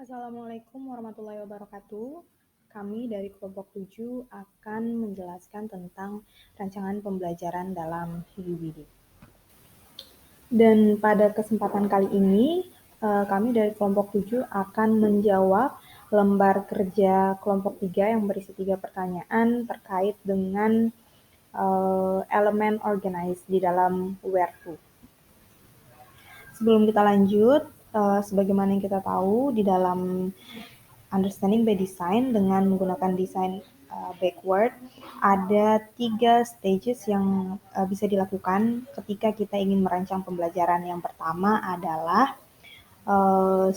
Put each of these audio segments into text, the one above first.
Assalamualaikum warahmatullahi wabarakatuh. Kami dari kelompok 7 akan menjelaskan tentang rancangan pembelajaran dalam UBD. Dan pada kesempatan kali ini, kami dari kelompok 7 akan menjawab lembar kerja kelompok 3 yang berisi 3 pertanyaan terkait dengan elemen organize di dalam Where2. Sebelum kita lanjut, sebagaimana yang kita tahu di dalam Understanding by Design dengan menggunakan desain backward, ada 3 stages yang bisa dilakukan ketika kita ingin merancang pembelajaran. Yang pertama adalah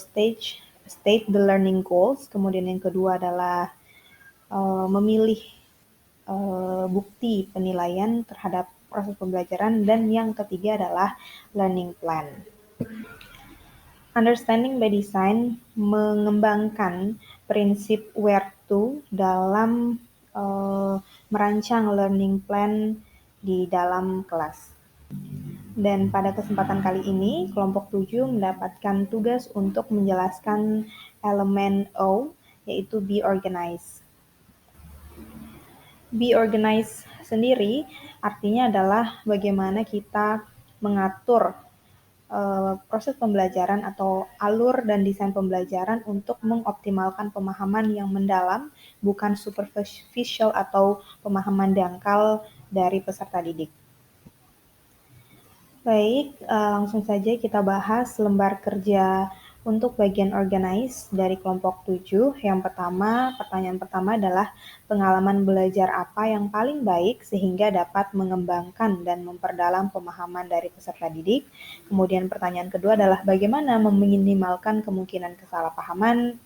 state the learning goals, kemudian yang kedua adalah memilih bukti penilaian terhadap proses pembelajaran, dan yang ketiga adalah learning plan. Understanding by Design mengembangkan prinsip where-to dalam merancang learning plan di dalam kelas. Dan pada kesempatan kali ini, kelompok 7 mendapatkan tugas untuk menjelaskan elemen O, yaitu be organized. Be organized sendiri artinya adalah bagaimana kita mengatur proses pembelajaran atau alur dan desain pembelajaran untuk mengoptimalkan pemahaman yang mendalam, bukan superficial atau pemahaman dangkal dari peserta didik. Baik, langsung saja kita bahas lembar kerja untuk bagian organize dari kelompok 7. Pertanyaan pertama adalah pengalaman belajar apa yang paling baik sehingga dapat mengembangkan dan memperdalam pemahaman dari peserta didik. Kemudian pertanyaan kedua adalah bagaimana meminimalkan kemungkinan kesalahpahaman.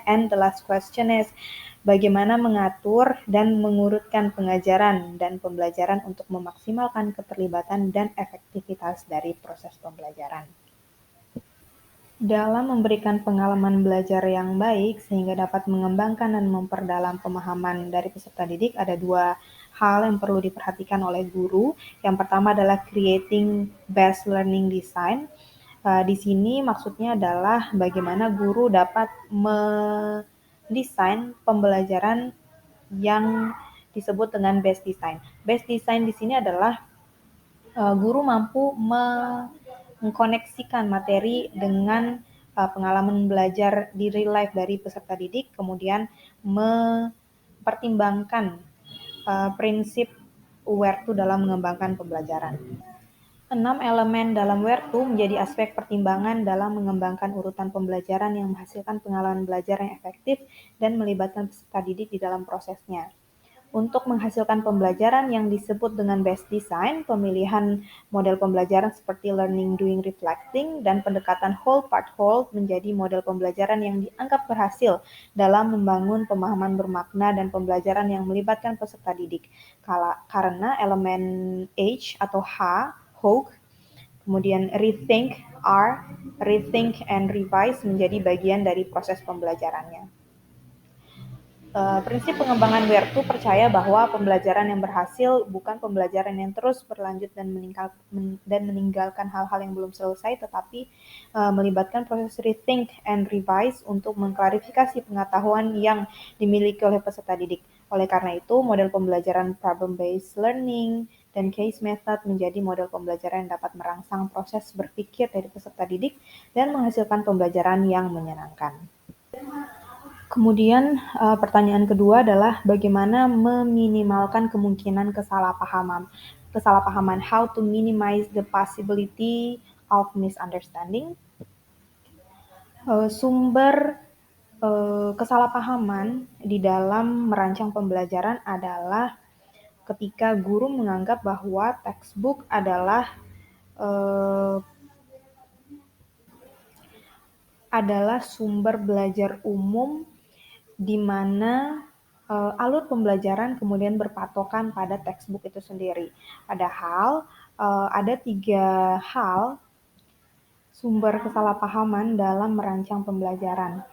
And the last question is bagaimana mengatur dan mengurutkan pengajaran dan pembelajaran untuk memaksimalkan keterlibatan dan efektivitas dari proses pembelajaran. Dalam memberikan pengalaman belajar yang baik sehingga dapat mengembangkan dan memperdalam pemahaman dari peserta didik, ada 2 hal yang perlu diperhatikan oleh guru. Yang pertama adalah creating best learning design. Di sini maksudnya adalah bagaimana guru dapat mendesain pembelajaran yang disebut dengan best design. Best design di sini adalah guru mampu mengkoneksikan materi dengan pengalaman belajar di real life dari peserta didik, kemudian mempertimbangkan prinsip where-to dalam mengembangkan pembelajaran. 6 elemen dalam where-to menjadi aspek pertimbangan dalam mengembangkan urutan pembelajaran yang menghasilkan pengalaman belajar yang efektif dan melibatkan peserta didik di dalam prosesnya. Untuk menghasilkan pembelajaran yang disebut dengan best design, pemilihan model pembelajaran seperti learning, doing, reflecting, dan pendekatan whole part whole menjadi model pembelajaran yang dianggap berhasil dalam membangun pemahaman bermakna dan pembelajaran yang melibatkan peserta didik. Karena elemen H atau H, Hook, kemudian rethink, R, rethink and revise menjadi bagian dari proses pembelajarannya. Prinsip pengembangan where-to percaya bahwa pembelajaran yang berhasil bukan pembelajaran yang terus berlanjut dan meninggalkan hal-hal yang belum selesai, tetapi melibatkan proses rethink and revise untuk mengklarifikasi pengetahuan yang dimiliki oleh peserta didik. Oleh karena itu, model pembelajaran problem-based learning dan case method menjadi model pembelajaran yang dapat merangsang proses berpikir dari peserta didik dan menghasilkan pembelajaran yang menyenangkan. Kemudian pertanyaan kedua adalah bagaimana meminimalkan kemungkinan kesalahpahaman, how to minimize the possibility of misunderstanding. Sumber kesalahpahaman di dalam merancang pembelajaran adalah ketika guru menganggap bahwa textbook adalah sumber belajar umum di mana alur pembelajaran kemudian berpatokan pada textbook itu sendiri. Padahal ada 3 hal sumber kesalahpahaman dalam merancang pembelajaran.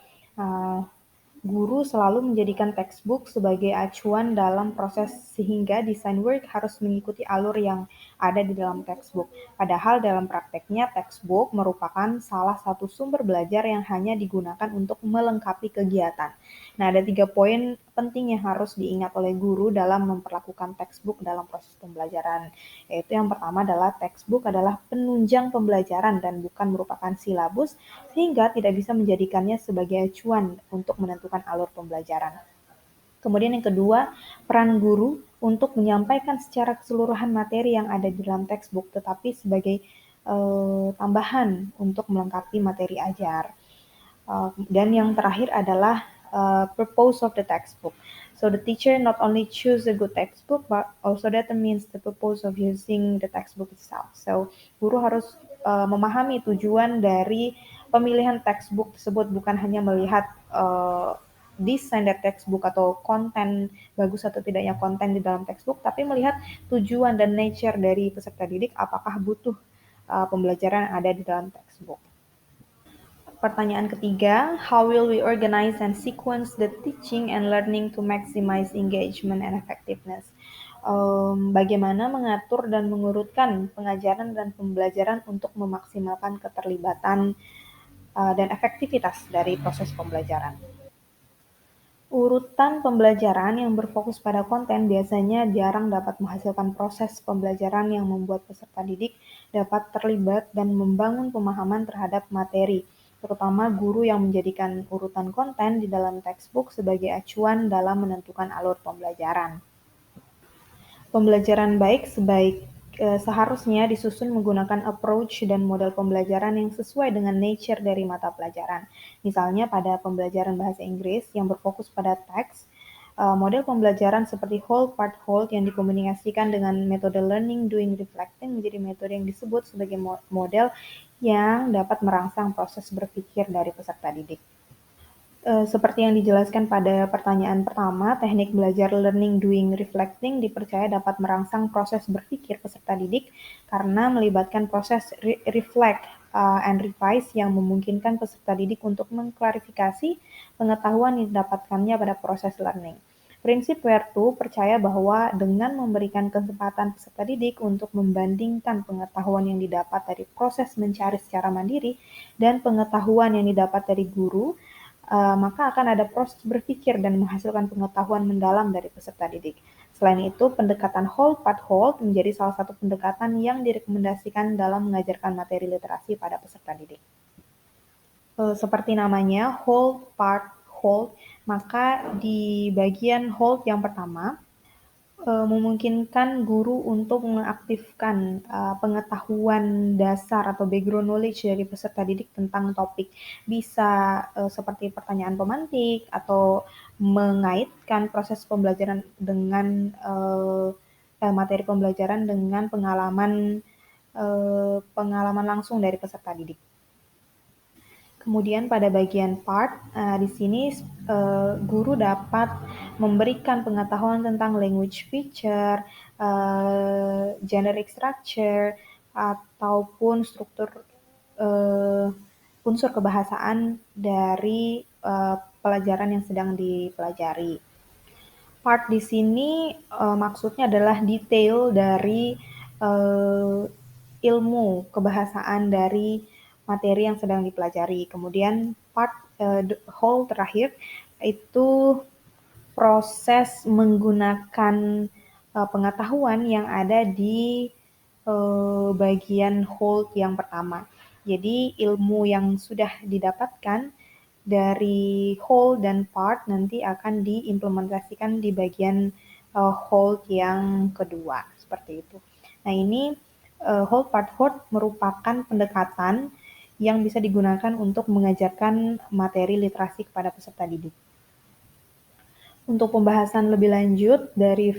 Guru selalu menjadikan textbook sebagai acuan dalam proses sehingga design work harus mengikuti alur yang ada di dalam textbook. Padahal dalam prakteknya textbook merupakan salah satu sumber belajar yang hanya digunakan untuk melengkapi kegiatan. Nah, ada 3 poin penting yang harus diingat oleh guru dalam memperlakukan textbook dalam proses pembelajaran. Yaitu yang pertama adalah textbook adalah penunjang pembelajaran dan bukan merupakan silabus, sehingga tidak bisa menjadikannya sebagai acuan untuk menentukan alur pembelajaran. Kemudian yang kedua, peran guru untuk menyampaikan secara keseluruhan materi yang ada di dalam textbook, tetapi sebagai tambahan untuk melengkapi materi ajar. Dan yang terakhir adalah purpose of the textbook. So the teacher not only choose a good textbook, but also determines the purpose of using the textbook itself. So guru harus memahami tujuan dari pemilihan textbook tersebut, bukan hanya melihat desain dari textbook atau konten bagus atau tidaknya konten di dalam textbook, tapi melihat tujuan dan nature dari peserta didik, apakah butuh pembelajaran yang ada di dalam textbook. Pertanyaan ketiga, how will we organize and sequence the teaching and learning to maximize engagement and effectiveness? Bagaimana mengatur dan mengurutkan pengajaran dan pembelajaran untuk memaksimalkan keterlibatan dan efektivitas dari proses pembelajaran. Urutan pembelajaran yang berfokus pada konten biasanya jarang dapat menghasilkan proses pembelajaran yang membuat peserta didik dapat terlibat dan membangun pemahaman terhadap materi, terutama guru yang menjadikan urutan konten di dalam textbook sebagai acuan dalam menentukan alur pembelajaran. Pembelajaran baik seharusnya disusun menggunakan approach dan model pembelajaran yang sesuai dengan nature dari mata pelajaran. Misalnya pada pembelajaran bahasa Inggris yang berfokus pada teks, model pembelajaran seperti whole, part, whole yang dikomunikasikan dengan metode learning, doing, reflecting menjadi metode yang disebut sebagai model yang dapat merangsang proses berpikir dari peserta didik. Seperti yang dijelaskan pada pertanyaan pertama, teknik belajar learning, doing, reflecting dipercaya dapat merangsang proses berpikir peserta didik karena melibatkan proses reflect and revise yang memungkinkan peserta didik untuk mengklarifikasi pengetahuan yang didapatkannya pada proses learning. Prinsip where to percaya bahwa dengan memberikan kesempatan peserta didik untuk membandingkan pengetahuan yang didapat dari proses mencari secara mandiri dan pengetahuan yang didapat dari guru, maka akan ada proses berpikir dan menghasilkan pengetahuan mendalam dari peserta didik. Selain itu, pendekatan whole part whole menjadi salah satu pendekatan yang direkomendasikan dalam mengajarkan materi literasi pada peserta didik. Seperti namanya, whole part whole, maka di bagian whole yang pertama, memungkinkan guru untuk mengaktifkan pengetahuan dasar atau background knowledge dari peserta didik tentang topik. Bisa seperti pertanyaan pemantik atau mengaitkan proses pembelajaran dengan materi pembelajaran dengan pengalaman langsung dari peserta didik. Kemudian pada bagian part, di sini guru dapat memberikan pengetahuan tentang language feature, generic structure, ataupun struktur unsur kebahasaan dari pelajaran yang sedang dipelajari. Part di sini maksudnya adalah detail dari ilmu kebahasaan dari materi yang sedang dipelajari. Kemudian part whole terakhir itu proses menggunakan pengetahuan yang ada di bagian whole yang pertama. Jadi ilmu yang sudah didapatkan dari whole dan part nanti akan diimplementasikan di bagian whole yang kedua, seperti itu. Nah, ini whole part whole merupakan pendekatan yang bisa digunakan untuk mengajarkan materi literasi kepada peserta didik. Untuk pembahasan lebih lanjut dari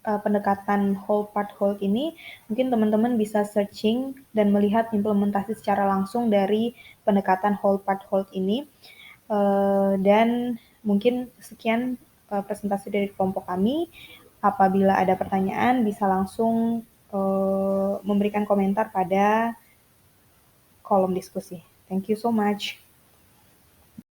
pendekatan whole part whole ini, mungkin teman-teman bisa searching dan melihat implementasi secara langsung dari pendekatan whole part whole ini. Dan mungkin sekian presentasi dari kelompok kami. Apabila ada pertanyaan bisa langsung memberikan komentar pada kolom diskusi. Thank you so much.